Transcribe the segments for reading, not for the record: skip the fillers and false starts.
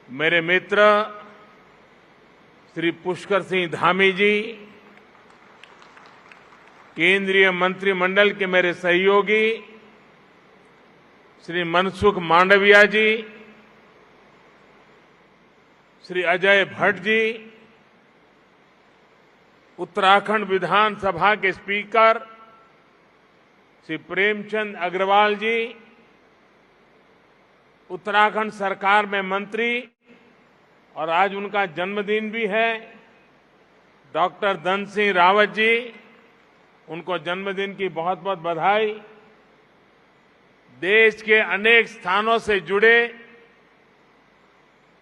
मेरे मित्र श्री पुष्कर सिंह धामी जी, केंद्रीय मंत्रिमंडल के मेरे सहयोगी श्री मनसुख मांडविया जी, श्री अजय भट्ट जी, उत्तराखंड विधानसभा के स्पीकर श्री प्रेमचंद अग्रवाल जी, उत्तराखंड सरकार में मंत्री और आज उनका जन्मदिन भी है, डॉक्टर धन सिंह रावत जी, उनको जन्मदिन की बहुत बहुत बधाई। देश के अनेक स्थानों से जुड़े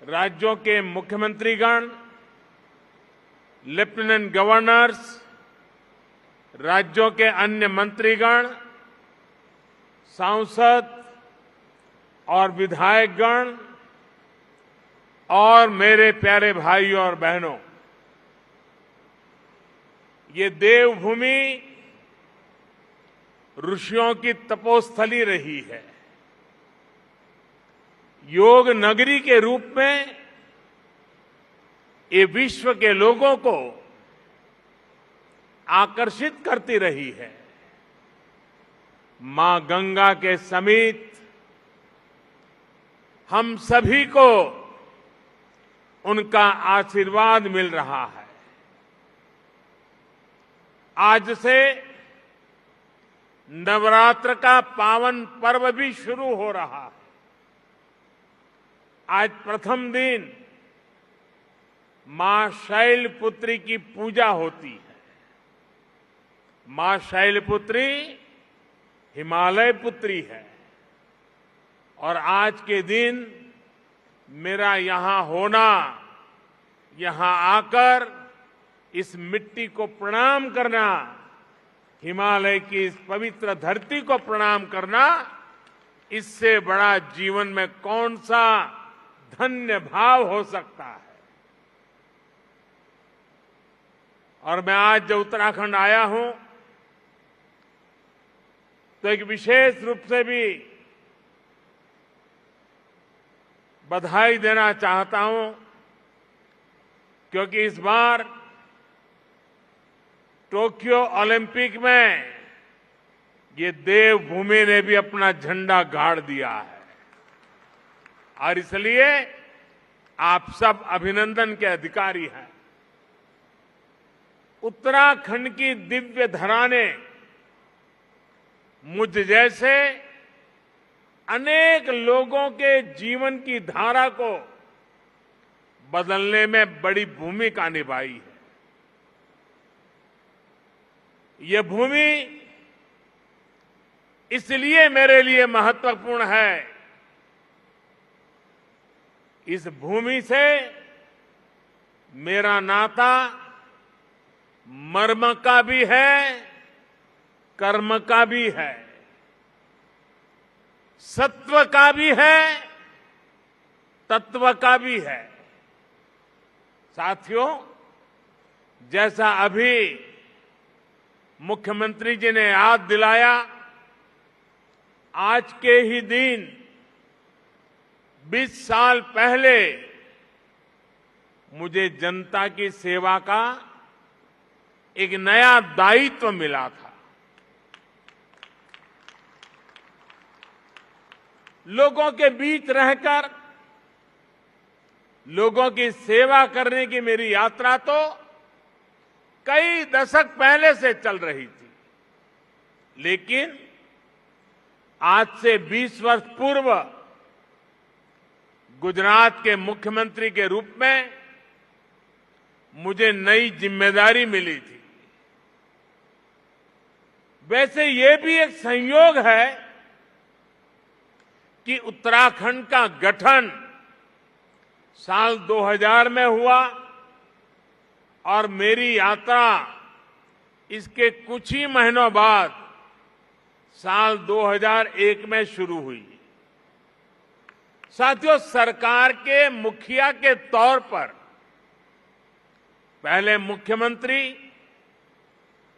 राज्यों के मुख्यमंत्रीगण, लेफ्टिनेंट गवर्नर्स, राज्यों के अन्य मंत्रीगण, सांसद और विधायकगण और मेरे प्यारे भाइयों और बहनों, ये देवभूमि ऋषियों की तपोस्थली रही है। योग नगरी के रूप में ये विश्व के लोगों को आकर्षित करती रही है। मां गंगा के समीप हम सभी को उनका आशीर्वाद मिल रहा है। आज से नवरात्र का पावन पर्व भी शुरू हो रहा है। आज प्रथम दिन मां शैलपुत्री की पूजा होती है। मां शैलपुत्री हिमालय पुत्री है और आज के दिन मेरा यहां होना, यहां आकर इस मिट्टी को प्रणाम करना, हिमालय की इस पवित्र धरती को प्रणाम करना, इससे बड़ा जीवन में कौन सा धन्य भाव हो सकता है। और मैं आज जब उत्तराखंड आया हूं तो एक विशेष रूप से भी बधाई देना चाहता हूं, क्योंकि इस बार टोक्यो ओलंपिक में ये देवभूमि ने भी अपना झंडा गाड़ दिया है और इसलिए आप सब अभिनंदन के अधिकारी हैं। उत्तराखंड की दिव्य धरा ने मुझ जैसे अनेक लोगों के जीवन की धारा को बदलने में बड़ी भूमिका निभाई है। यह भूमि इसलिए मेरे लिए महत्वपूर्ण है, इस भूमि से मेरा नाता मर्म का भी है, कर्म का भी है, सत्व का भी है, तत्व का भी है। साथियों, जैसा अभी मुख्यमंत्री जी ने याद दिलाया, आज के ही दिन 20 साल पहले मुझे जनता की सेवा का एक नया दायित्व मिला था। लोगों के बीच रहकर लोगों की सेवा करने की मेरी यात्रा तो कई दशक पहले से चल रही थी, लेकिन आज से 20 वर्ष पूर्व गुजरात के मुख्यमंत्री के रूप में मुझे नई जिम्मेदारी मिली थी। वैसे ये भी एक संयोग है कि उत्तराखंड का गठन साल 2000 में हुआ और मेरी यात्रा इसके कुछ ही महीनों बाद साल 2001 में शुरू हुई। साथियों, सरकार के मुखिया के तौर पर पहले मुख्यमंत्री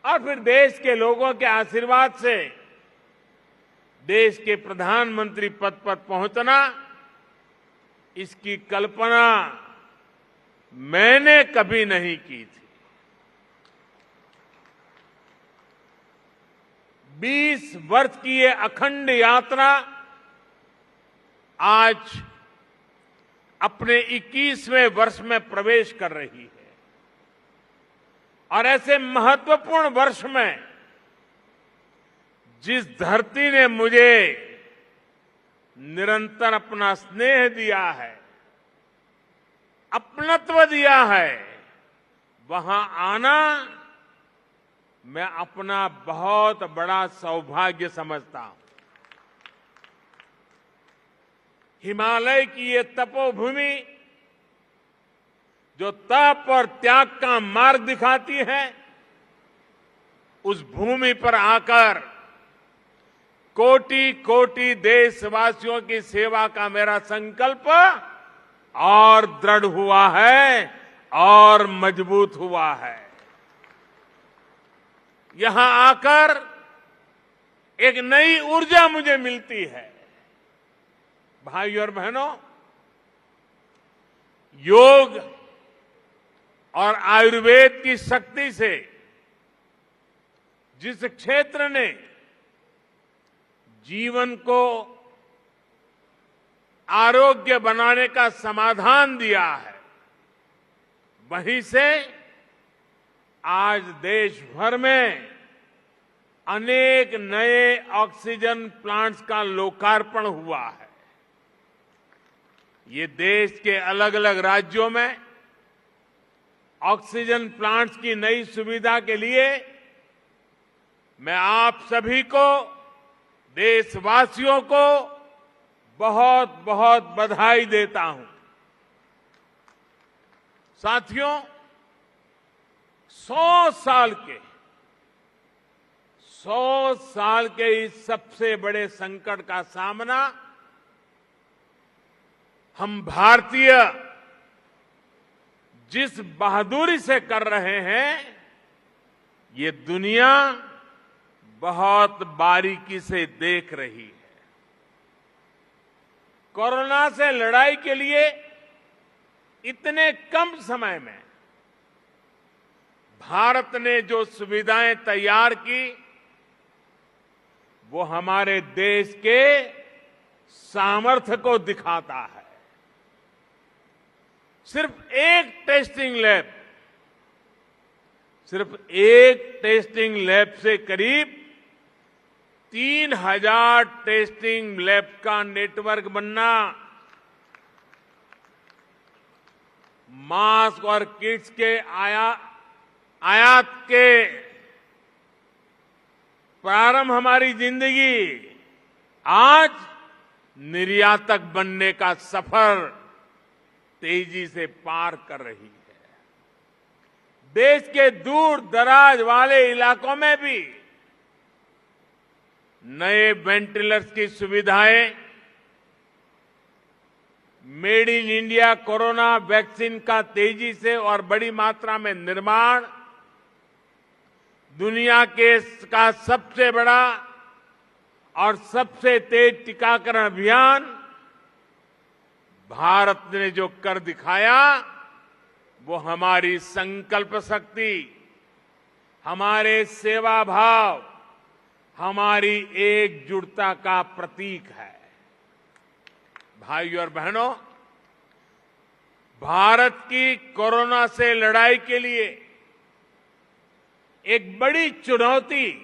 और फिर देश के लोगों के आशीर्वाद से देश के प्रधानमंत्री पद पर पहुंचना इसकी कल्पना मैंने कभी नहीं की थी। 20 वर्ष की ये अखंड यात्रा आज अपने 21वें वर्ष में प्रवेश कर रही है और ऐसे महत्वपूर्ण वर्ष में जिस धरती ने मुझे निरंतर अपना स्नेह दिया है, अपनत्व दिया है, वहां आना मैं अपना बहुत बड़ा सौभाग्य समझता हूं। हिमालय की ये तपोभूमि जो तप और त्याग का मार्ग दिखाती है, उस भूमि पर आकर कोटि कोटि देशवासियों की सेवा का मेरा संकल्प और दृढ़ हुआ है और मजबूत हुआ है। यहां आकर एक नई ऊर्जा मुझे मिलती है। भाइयों और बहनों, योग और आयुर्वेद की शक्ति से जिस क्षेत्र ने जीवन को आरोग्य बनाने का समाधान दिया है, वहीं से आज देश भर में अनेक नए ऑक्सीजन प्लांट्स का लोकार्पण हुआ है। ये देश के अलग अलग राज्यों में ऑक्सीजन प्लांट्स की नई सुविधा के लिए मैं आप सभी को, देशवासियों को बहुत बहुत बधाई देता हूं। साथियों, 100 साल के इस सबसे बड़े संकट का सामना हम भारतीय जिस बहादुरी से कर रहे हैं, ये दुनिया बहुत बारीकी से देख रही है। कोरोना से लड़ाई के लिए इतने कम समय में भारत ने जो सुविधाएं तैयार की, वो हमारे देश के सामर्थ्य को दिखाता है। सिर्फ एक टेस्टिंग लैब से करीब 3000 टेस्टिंग लैब का नेटवर्क बनना, मास्क और किट्स के आयात के प्रारंभ, हमारी जिंदगी आज निर्यातक बनने का सफर तेजी से पार कर रही है। देश के दूर दराज वाले इलाकों में भी नए वेंटिलेटर्स की सुविधाएं, made in India corona vaccine का तेजी से और बड़ी मात्रा में निर्माण, दुनिया का सबसे बड़ा और सबसे तेज टीकाकरण अभियान भारत ने जो कर दिखाया, वो हमारी संकल्प शक्ति, हमारे सेवा भाव, हमारी एकजुटता का प्रतीक है। भाइयों और बहनों, भारत की कोरोना से लड़ाई के लिए एक बड़ी चुनौती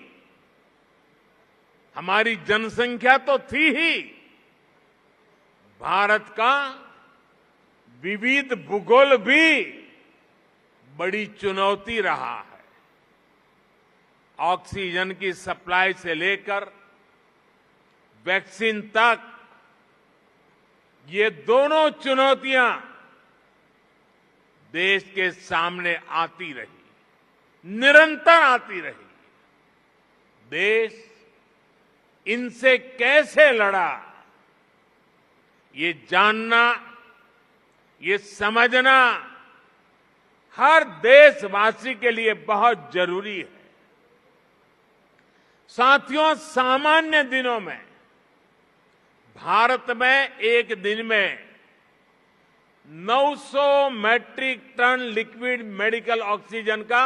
हमारी जनसंख्या तो थी ही, भारत का विविध भूगोल भी बड़ी चुनौती रहा है। ऑक्सीजन की सप्लाई से लेकर वैक्सीन तक ये दोनों चुनौतियां देश के सामने आती रही, निरंतर आती रही। देश इनसे कैसे लड़ा, ये जानना, ये समझना हर देशवासी के लिए बहुत जरूरी है। साथियों, सामान्य दिनों में भारत में एक दिन में 900 metric ton liquid medical oxygen का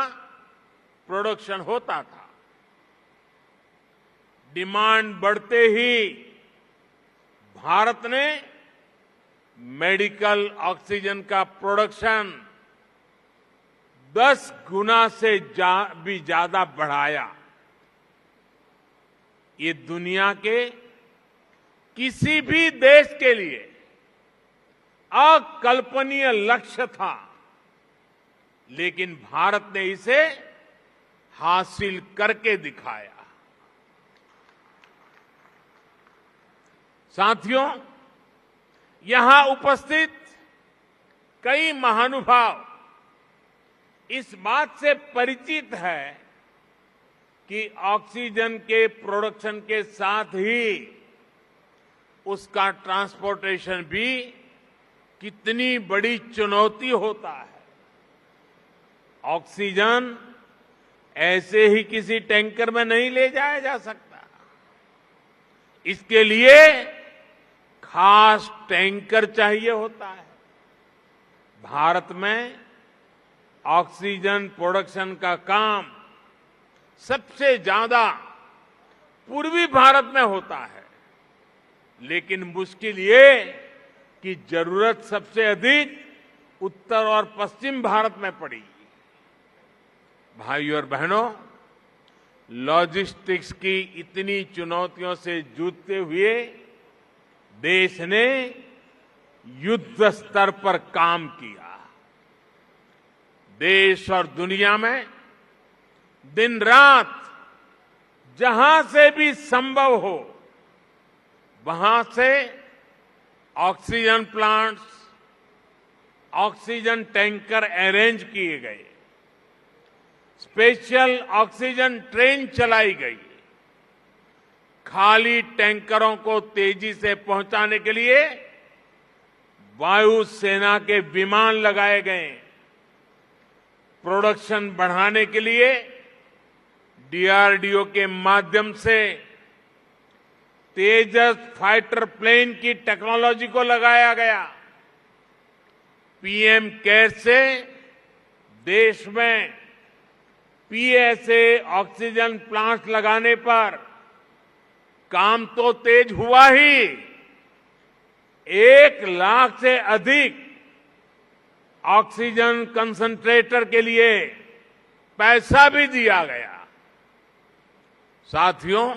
प्रोडक्शन होता था। डिमांड बढ़ते ही भारत ने मेडिकल ऑक्सीजन का प्रोडक्शन 10 गुना से भी ज्यादा बढ़ाया। ये दुनिया के किसी भी देश के लिए अकल्पनीय लक्ष्य था, लेकिन भारत ने इसे हासिल करके दिखाया। साथियों, यहां उपस्थित कई महानुभाव इस बात से परिचित है कि ऑक्सीजन के प्रोडक्शन के साथ ही उसका ट्रांसपोर्टेशन भी कितनी बड़ी चुनौती होता है। ऑक्सीजन ऐसे ही किसी टैंकर में नहीं ले जाया जा सकता। इसके लिए खास टैंकर चाहिए होता है। भारत में ऑक्सीजन प्रोडक्शन का काम सबसे ज्यादा पूर्वी भारत में होता है, लेकिन मुश्किल ये कि जरूरत सबसे अधिक उत्तर और पश्चिम भारत में पड़ी। भाइयों और बहनों, लॉजिस्टिक्स की इतनी चुनौतियों से जूझते हुए देश ने युद्ध स्तर पर काम किया। देश और दुनिया में दिन रात जहां से भी संभव हो वहां से oxygen plants, oxygen tanker arrange किए गए, स्पेशल ऑक्सीजन ट्रेन चलाई गई, खाली टैंकरों को तेजी से पहुंचाने के लिए वायुसेना के विमान लगाए गए, प्रोडक्शन बढ़ाने के लिए डीआरडीओ के माध्यम से तेजस फाइटर प्लेन की टेक्नोलॉजी को लगाया गया। पीएम केयर से देश में पीएसए ऑक्सीजन प्लांट लगाने पर काम तो तेज हुआ ही, 1 लाख से अधिक ऑक्सीजन कंसंट्रेटर के लिए पैसा भी दिया गया। साथियों,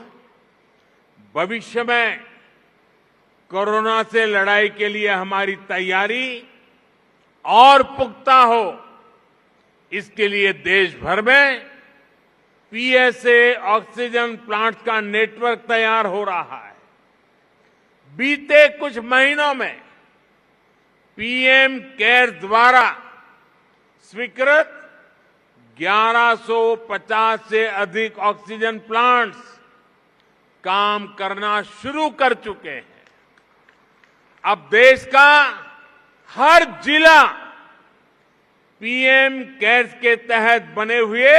भविष्य में कोरोना से लड़ाई के लिए हमारी तैयारी और पुख्ता हो, इसके लिए देश भर में पीएसए ऑक्सीजन प्लांट का नेटवर्क तैयार हो रहा है। बीते कुछ महीनों में पीएम केयर द्वारा स्वीकृत 1150 से अधिक ऑक्सीजन प्लांट्स काम करना शुरू कर चुके हैं। अब देश का हर जिला पीएम केयर्स के तहत बने हुए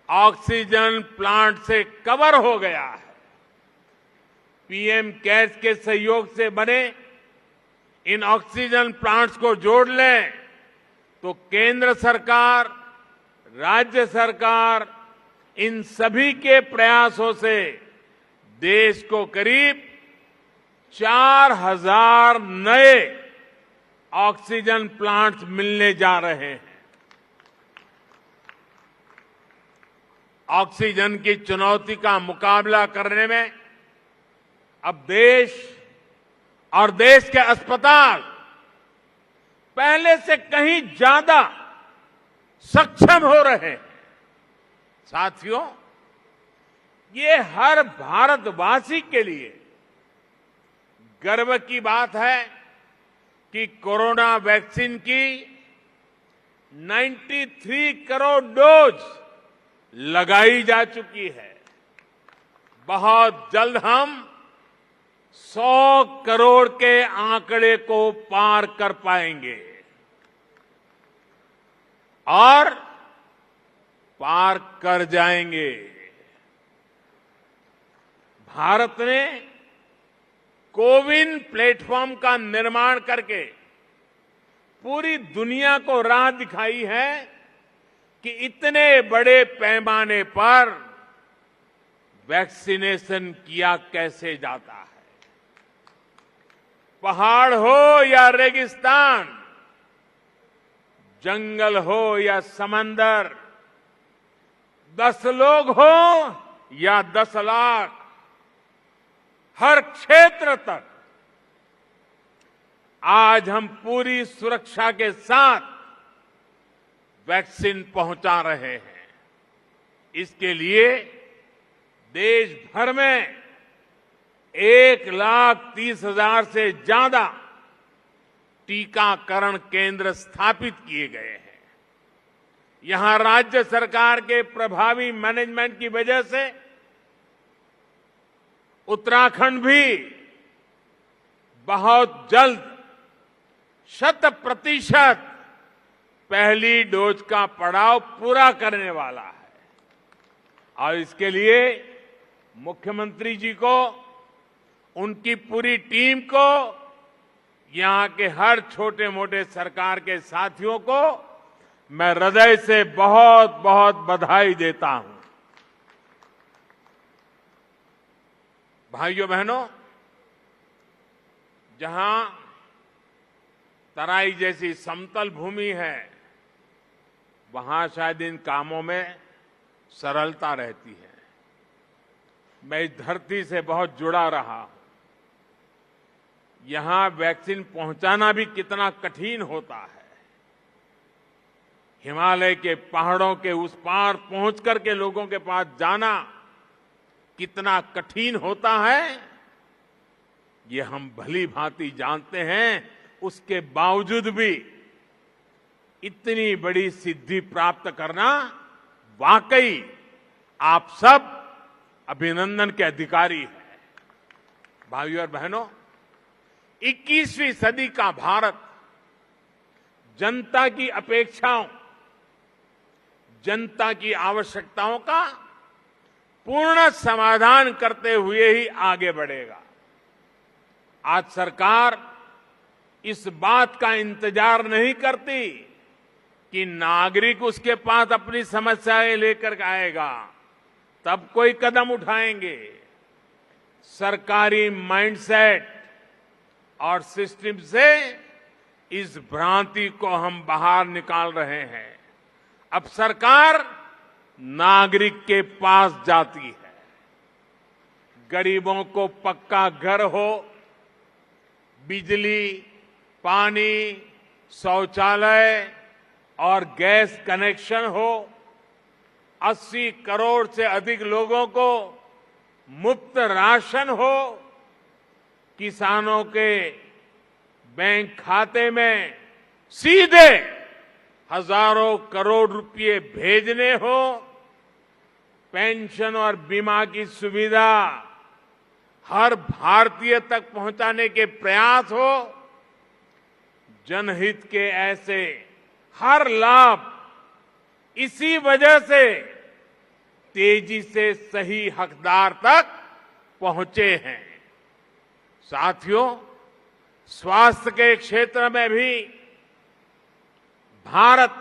ऑक्सीजन प्लांट से कवर हो गया है। पीएम केयर्स के सहयोग से बने इन ऑक्सीजन प्लांट्स को जोड़ लें तो केंद्र सरकार, राज्य सरकार, इन सभी के प्रयासों से देश को करीब 4000 नए ऑक्सीजन प्लांट्स मिलने जा रहे हैं। ऑक्सीजन की चुनौती का मुकाबला करने में अब देश और देश के अस्पताल पहले से कहीं ज्यादा सक्षम हो रहे हैं। साथियों, ये हर भारतवासी के लिए गर्व की बात है कि कोरोना वैक्सीन की 93 करोड़ डोज लगाई जा चुकी है। बहुत जल्द हम 100 करोड़ के आंकड़े को पार कर पाएंगे और पार कर जाएंगे। भारत ने कोविन प्लेटफॉर्म का निर्माण करके पूरी दुनिया को राह दिखाई है कि इतने बड़े पैमाने पर वैक्सीनेशन किया कैसे जाता है। पहाड़ हो या रेगिस्तान, जंगल हो या समंदर, 10 लोग हो या 10 लाख, हर क्षेत्र तक आज हम पूरी सुरक्षा के साथ वैक्सीन पहुंचा रहे हैं। इसके लिए देश भर में 1,30,000 से ज्यादा टीकाकरण केंद्र स्थापित किए गए हैं। यहां राज्य सरकार के प्रभावी मैनेजमेंट की वजह से उत्तराखंड भी बहुत जल्द 100% पहली डोज का पड़ाव पूरा करने वाला है। और इसके लिए मुख्यमंत्री जी को, उनकी पूरी टीम को, यहां के हर छोटे मोटे सरकार के साथियों को मैं हृदय से बहुत बहुत बधाई देता हूं। भाइयों बहनों, जहां तराई जैसी समतल भूमि है, वहां शायद इन कामों में सरलता रहती है। मैं इस धरती से बहुत जुड़ा रहा हूं। यहां वैक्सीन पहुंचाना भी कितना कठिन होता है। हिमालय के पहाड़ों के उस पार पहुंच करके लोगों के पास जाना कितना कठिन होता है, ये हम भली भांति जानते हैं। उसके बावजूद भी इतनी बड़ी सिद्धि प्राप्त करना वाकई आप सब अभिनंदन के अधिकारी हैं। भाइयों और बहनों, 21वीं सदी का भारत जनता की अपेक्षाओं, जनता की आवश्यकताओं का पूर्ण समाधान करते हुए ही आगे बढ़ेगा। आज सरकार इस बात का इंतजार नहीं करती कि नागरिक उसके पास अपनी समस्याएं लेकर आएगा तब कोई कदम उठाएंगे। सरकारी माइंडसेट और सिस्टम से इस भ्रांति को हम बाहर निकाल रहे हैं। अब सरकार नागरिक के पास जाती है। गरीबों को पक्का घर हो, बिजली, पानी, शौचालय और गैस कनेक्शन हो, 80 करोड़ से अधिक लोगों को मुफ्त राशन हो, किसानों के बैंक खाते में सीधे हजारों करोड़ रुपए भेजने हो, पेंशन और बीमा की सुविधा हर भारतीय तक पहुंचाने के प्रयास हो, जनहित के ऐसे हर लाभ इसी वजह से तेजी से सही हकदार तक पहुंचे हैं। साथियों, स्वास्थ्य के क्षेत्र में भी भारत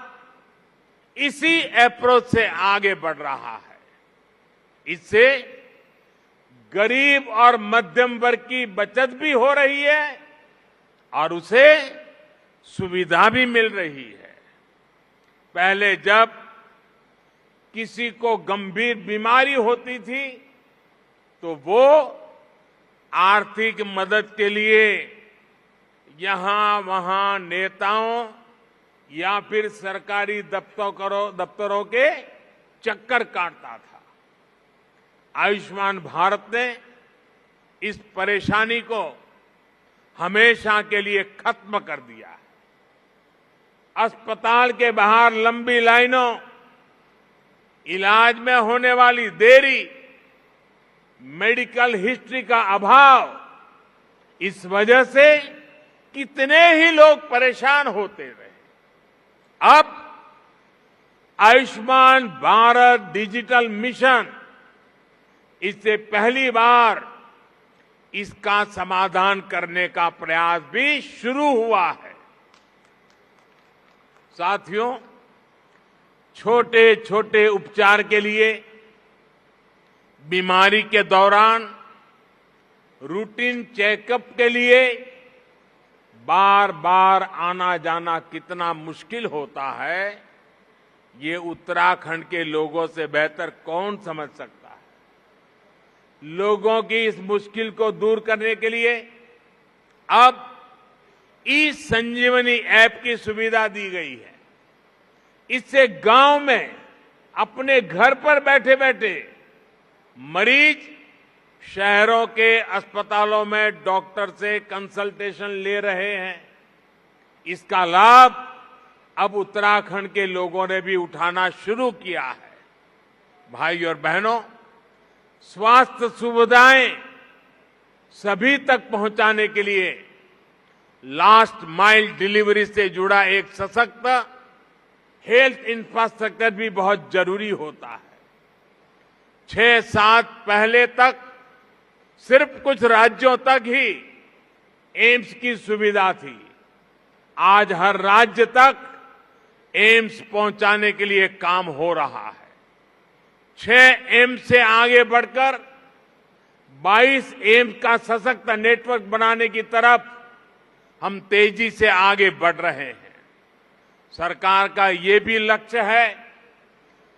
इसी अप्रोच से आगे बढ़ रहा है। इससे गरीब और मध्यम वर्ग की बचत भी हो रही है और उसे सुविधा भी मिल रही है। पहले जब किसी को गंभीर बीमारी होती थी तो वो आर्थिक मदद के लिए यहां वहां नेताओं या फिर सरकारी दफ्तरों के चक्कर काटता था। आयुष्मान भारत ने इस परेशानी को हमेशा के लिए खत्म कर दिया है। अस्पताल के बाहर लंबी लाइनों, इलाज में होने वाली देरी, मेडिकल हिस्ट्री का अभाव, इस वजह से कितने ही लोग परेशान होते रहे। अब आयुष्मान भारत डिजिटल मिशन, इससे पहली बार इसका समाधान करने का प्रयास भी शुरू हुआ है। साथियों, छोटे छोटे उपचार के लिए, बीमारी के दौरान रूटीन चेकअप के लिए बार बार आना जाना कितना मुश्किल होता है, ये उत्तराखंड के लोगों से बेहतर कौन समझ सकता है। लोगों की इस मुश्किल को दूर करने के लिए अब ई-संजीवनी ऐप की सुविधा दी गई है। इससे गांव में अपने घर पर बैठे बैठे मरीज शहरों के अस्पतालों में डॉक्टर से कंसल्टेशन ले रहे हैं। इसका लाभ अब उत्तराखंड के लोगों ने भी उठाना शुरू किया है। भाई और बहनों, स्वास्थ्य सुविधाएं सभी तक पहुंचाने के लिए लास्ट माइल डिलीवरी से जुड़ा एक सशक्त हेल्थ इंफ्रास्ट्रक्चर भी बहुत जरूरी होता है। 6-7 पहले तक सिर्फ कुछ राज्यों तक ही एम्स की सुविधा थी। आज हर राज्य तक एम्स पहुंचाने के लिए काम हो रहा है। 6 एम्स से आगे बढ़कर 22 एम्स का सशक्त नेटवर्क बनाने की तरफ हम तेजी से आगे बढ़ रहे हैं। सरकार का ये भी लक्ष्य है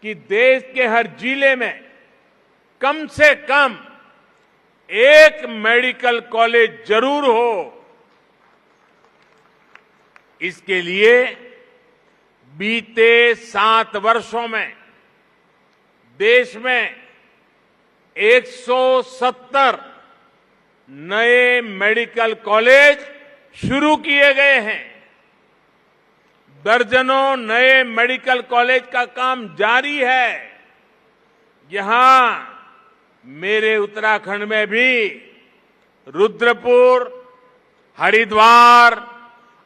कि देश के हर जिले में कम से कम एक मेडिकल कॉलेज जरूर हो। इसके लिए बीते 7 वर्षों में देश में 170 नए मेडिकल कॉलेज शुरू किए गए हैं। दर्जनों नए मेडिकल कॉलेज का काम जारी है। यहां मेरे उत्तराखंड में भी रुद्रपुर, हरिद्वार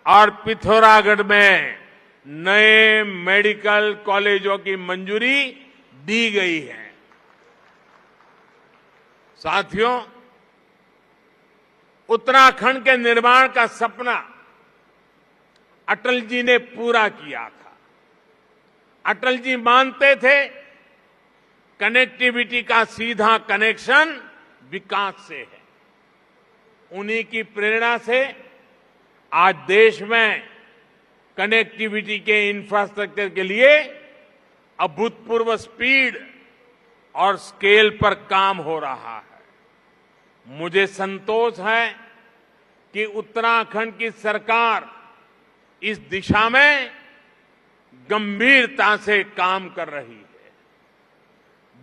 और पिथौरागढ़ में नए मेडिकल कॉलेजों की मंजूरी दी गई है। साथियों, उत्तराखंड के निर्माण का सपना अटल जी ने पूरा किया था। अटल जी मानते थे कनेक्टिविटी का सीधा कनेक्शन विकास से है। उन्हीं की प्रेरणा से आज देश में कनेक्टिविटी के इंफ्रास्ट्रक्चर के लिए अभूतपूर्व स्पीड और स्केल पर काम हो रहा है। मुझे संतोष है कि उत्तराखंड की सरकार इस दिशा में गंभीरता से काम कर रही है।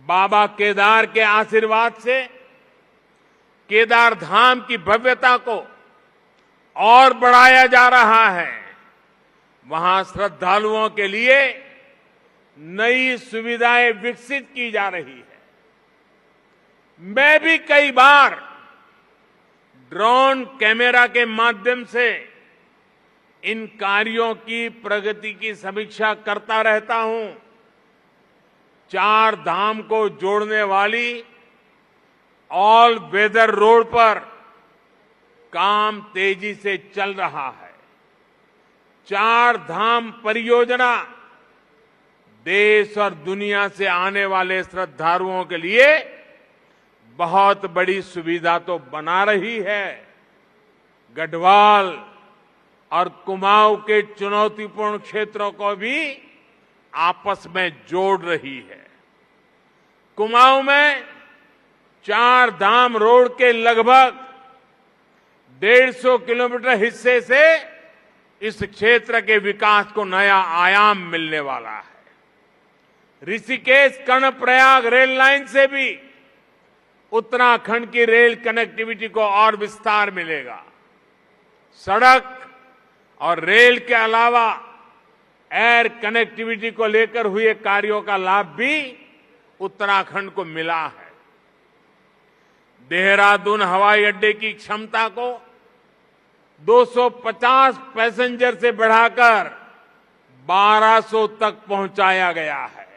बाबा केदार के आशीर्वाद से केदार धाम की भव्यता को और बढ़ाया जा रहा है। वहां श्रद्धालुओं के लिए नई सुविधाएं विकसित की जा रही है। मैं भी कई बार ड्रोन कैमरा के माध्यम से इन कार्यों की प्रगति की समीक्षा करता रहता हूं। 4 धाम को जोड़ने वाली ऑल वेदर रोड पर काम तेजी से चल रहा है। 4 धाम परियोजना देश और दुनिया से आने वाले श्रद्धालुओं के लिए बहुत बड़ी सुविधा तो बना रही है, गढ़वाल और कुमाऊं के चुनौतीपूर्ण क्षेत्रों को भी आपस में जोड़ रही है। कुमाऊं में 4 धाम रोड के लगभग 150 किलोमीटर हिस्से से इस क्षेत्र के विकास को नया आयाम मिलने वाला है। ऋषिकेश कर्णप्रयाग रेल लाइन से भी उत्तराखंड की रेल कनेक्टिविटी को और विस्तार मिलेगा। सड़क और रेल के अलावा एयर कनेक्टिविटी को लेकर हुए कार्यों का लाभ भी उत्तराखंड को मिला है। देहरादून हवाई अड्डे की क्षमता को 250 पैसेंजर से बढ़ाकर 1200 तक पहुंचाया गया है।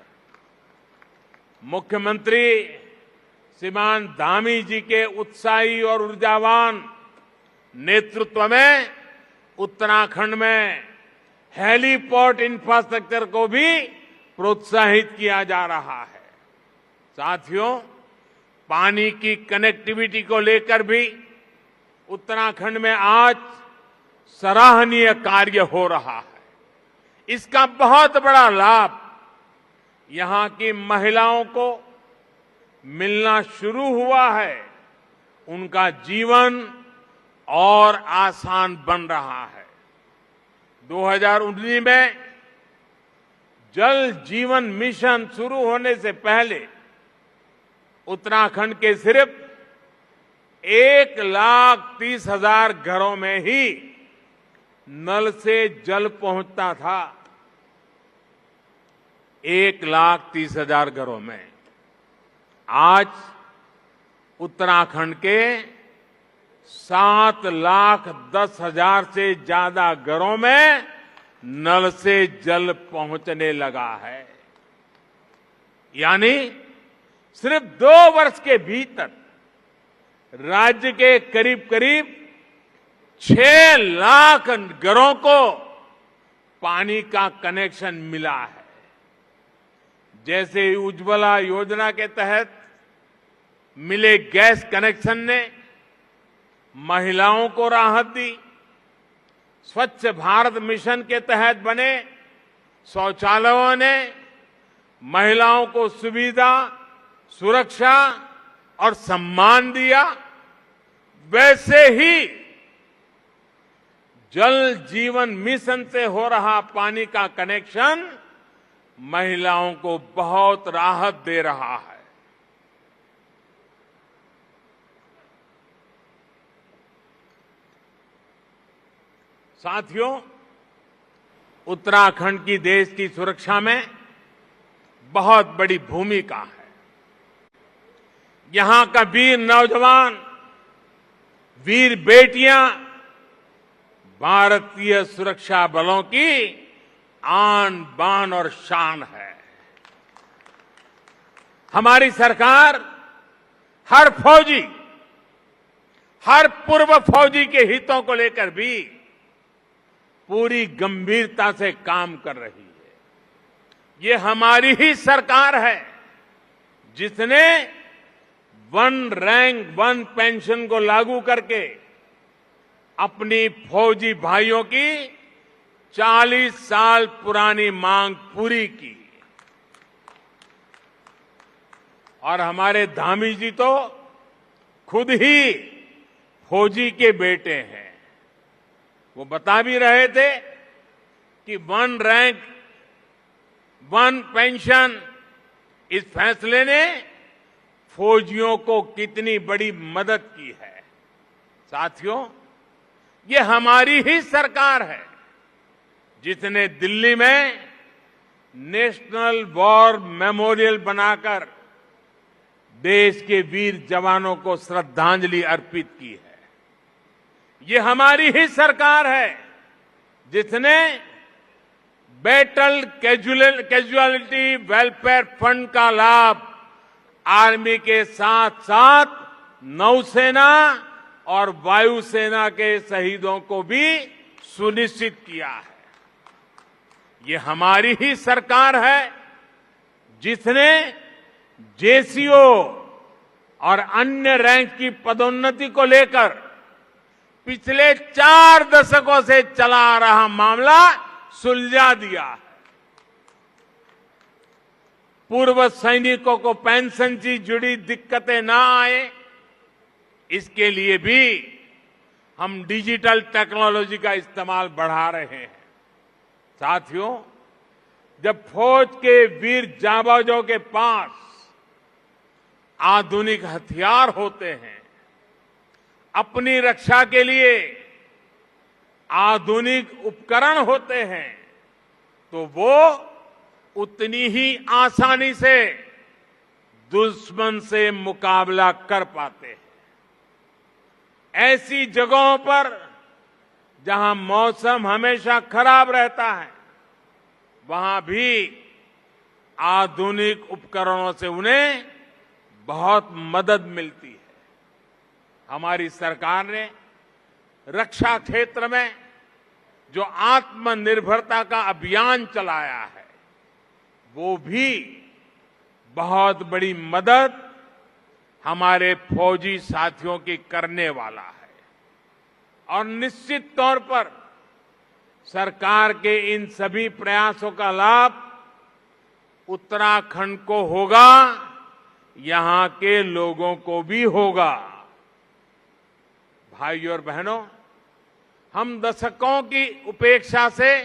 मुख्यमंत्री श्रीमान धामी जी के उत्साही और ऊर्जावान नेतृत्व में उत्तराखंड में हेलीपोर्ट इंफ्रास्ट्रक्चर को भी प्रोत्साहित किया जा रहा है। साथियों, पानी की कनेक्टिविटी को लेकर भी उत्तराखंड में आज सराहनीय कार्य हो रहा है। इसका बहुत बड़ा लाभ यहां की महिलाओं को मिलना शुरू हुआ है। उनका जीवन और आसान बन रहा है। 2019 में जल जीवन मिशन शुरू होने से पहले उत्तराखंड के सिर्फ 1,30,000 घरों में ही नल से जल पहुंचता था। 1,30,000 घरों में। आज उत्तराखंड के 7,10,000 से ज्यादा घरों में नल से जल पहुंचने लगा है। यानी सिर्फ 2 वर्ष के भीतर राज्य के करीब करीब 6 लाख घरों को पानी का कनेक्शन मिला है। जैसे उज्ज्वला योजना के तहत मिले गैस कनेक्शन ने महिलाओं को राहत दी, स्वच्छ भारत मिशन के तहत बने शौचालयों ने महिलाओं को सुविधा, सुरक्षा और सम्मान दिया, वैसे ही जल जीवन मिशन से हो रहा पानी का कनेक्शन महिलाओं को बहुत राहत दे रहा है। साथियों, उत्तराखंड की देश की सुरक्षा में बहुत बड़ी भूमिका है। यहां का वीर नौजवान, वीर बेटियां भारतीय सुरक्षा बलों की आन बान और शान है। हमारी सरकार हर फौजी, हर पूर्व फौजी के हितों को लेकर भी पूरी गंभीरता से काम कर रही है। ये हमारी ही सरकार है जिसने 1 रैंक 1 पेंशन को लागू करके अपनी फौजी भाइयों की 40 साल पुरानी मांग पूरी की। और हमारे धामी जी तो खुद ही फौजी के बेटे हैं। वो बता भी रहे थे कि 1 रैंक 1 पेंशन, इस फैसले ने फौजियों को कितनी बड़ी मदद की है। साथियों, ये हमारी ही सरकार है जिसने दिल्ली में नेशनल वॉर मेमोरियल बनाकर देश के वीर जवानों को श्रद्धांजलि अर्पित की है। ये हमारी ही सरकार है जिसने बैटल कैजुअलिटी वेलफेयर फंड का लाभ आर्मी के साथ साथ नौसेना और वायुसेना के शहीदों को भी सुनिश्चित किया है। ये हमारी ही सरकार है जिसने जेसीओ और अन्य रैंक की पदोन्नति को लेकर पिछले 4 दशकों से चला आ रहा मामला सुलझा दिया है। पूर्व सैनिकों को पेंशन से जुड़ी दिक्कतें ना आए, इसके लिए भी हम डिजिटल टेक्नोलॉजी का इस्तेमाल बढ़ा रहे हैं। साथियों, जब फौज के वीर जांबाजों के पास आधुनिक हथियार होते हैं, अपनी रक्षा के लिए आधुनिक उपकरण होते हैं, तो वो उतनी ही आसानी से दुश्मन से मुकाबला कर पाते हैं। ऐसी जगहों पर जहां मौसम हमेशा खराब रहता है, वहां भी आधुनिक उपकरणों से उन्हें बहुत मदद मिलती है। हमारी सरकार ने रक्षा क्षेत्र में जो आत्मनिर्भरता का अभियान चलाया है, वो भी बहुत बड़ी मदद हमारे फौजी साथियों की करने वाला है। और निश्चित तौर पर सरकार के इन सभी प्रयासों का लाभ उत्तराखंड को होगा, यहां के लोगों को भी होगा। भाइयों और बहनों, हम दशकों की उपेक्षा से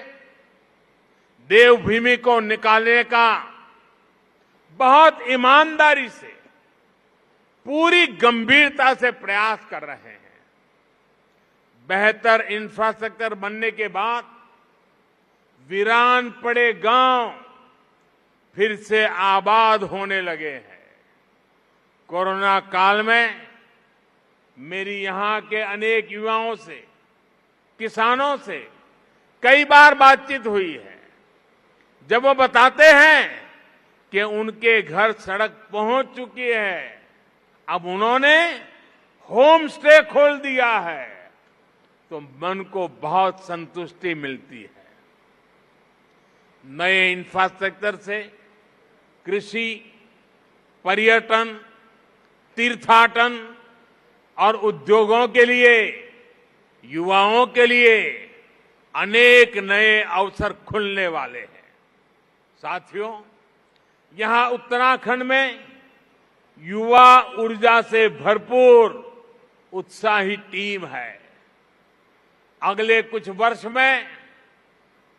देवभूमि को निकालने का बहुत ईमानदारी से, पूरी गंभीरता से प्रयास कर रहे हैं। बेहतर इंफ्रास्ट्रक्चर बनने के बाद वीरान पड़े गांव फिर से आबाद होने लगे हैं। कोरोना काल में मेरी यहां के अनेक युवाओं से, किसानों से कई बार बातचीत हुई है। जब वो बताते हैं कि उनके घर सड़क पहुंच चुकी है, अब उन्होंने होम स्टे खोल दिया है, तो मन को बहुत संतुष्टि मिलती है। नए इंफ्रास्ट्रक्चर से कृषि, पर्यटन, तीर्थाटन और उद्योगों के लिए, युवाओं के लिए अनेक नए अवसर खुलने वाले हैं। साथियों, यहां उत्तराखंड में युवा ऊर्जा से भरपूर उत्साही टीम है। अगले कुछ वर्ष में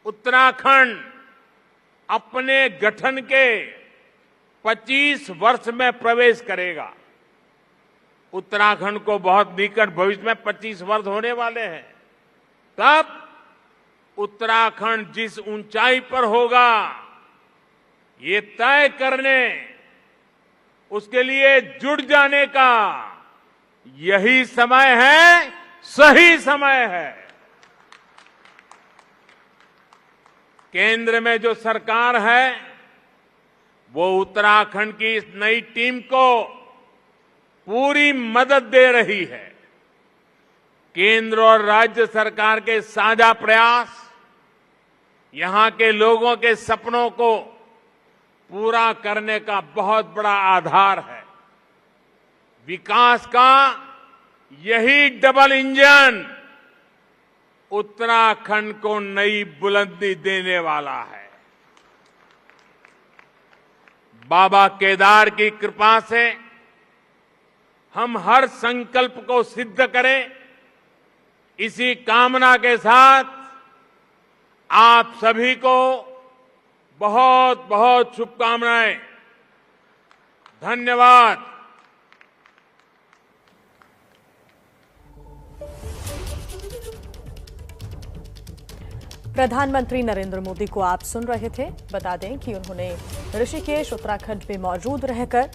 उत्तराखंड अपने गठन के 25 वर्ष में प्रवेश करेगा। उत्तराखंड को बहुत निकट भविष्य में 25 वर्ष होने वाले हैं। तब उत्तराखंड जिस ऊंचाई पर होगा, ये तय करने, उसके लिए जुट जाने का यही समय है, सही समय है। केंद्र में जो सरकार है, वो उत्तराखंड की इस नई टीम को पूरी मदद दे रही है। केंद्र और राज्य सरकार के साझा प्रयास यहां के लोगों के सपनों को पूरा करने का बहुत बड़ा आधार है। विकास का यही डबल इंजन उत्तराखंड को नई बुलंदी देने वाला है। बाबा केदार की कृपा से हम हर संकल्प को सिद्ध करें, इसी कामना के साथ आप सभी को बहुत बहुत शुभकामनाएं। धन्यवाद। प्रधानमंत्री नरेंद्र मोदी को आप सुन रहे थे। बता दें कि उन्होंने ऋषिकेश उत्तराखंड में मौजूद रहकर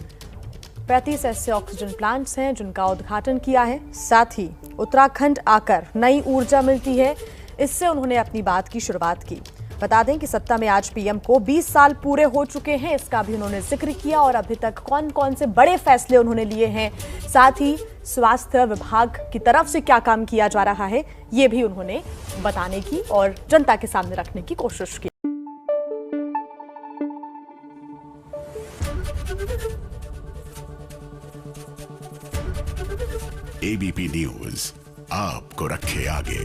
35 ऐसे ऑक्सीजन प्लांट्स हैं जिनका उद्घाटन किया है। साथ ही उत्तराखंड आकर नई ऊर्जा मिलती है, इससे उन्होंने अपनी बात की शुरुआत की। बता दें कि सत्ता में आज पीएम को 20 साल पूरे हो चुके हैं, इसका भी उन्होंने जिक्र किया और अभी तक कौन कौन से बड़े फैसले उन्होंने लिए हैं, साथ ही स्वास्थ्य विभाग की तरफ से क्या काम किया जा रहा है, ये भी उन्होंने बताने की और जनता के सामने रखने की कोशिश की। एबीपी न्यूज आपको रखे आगे।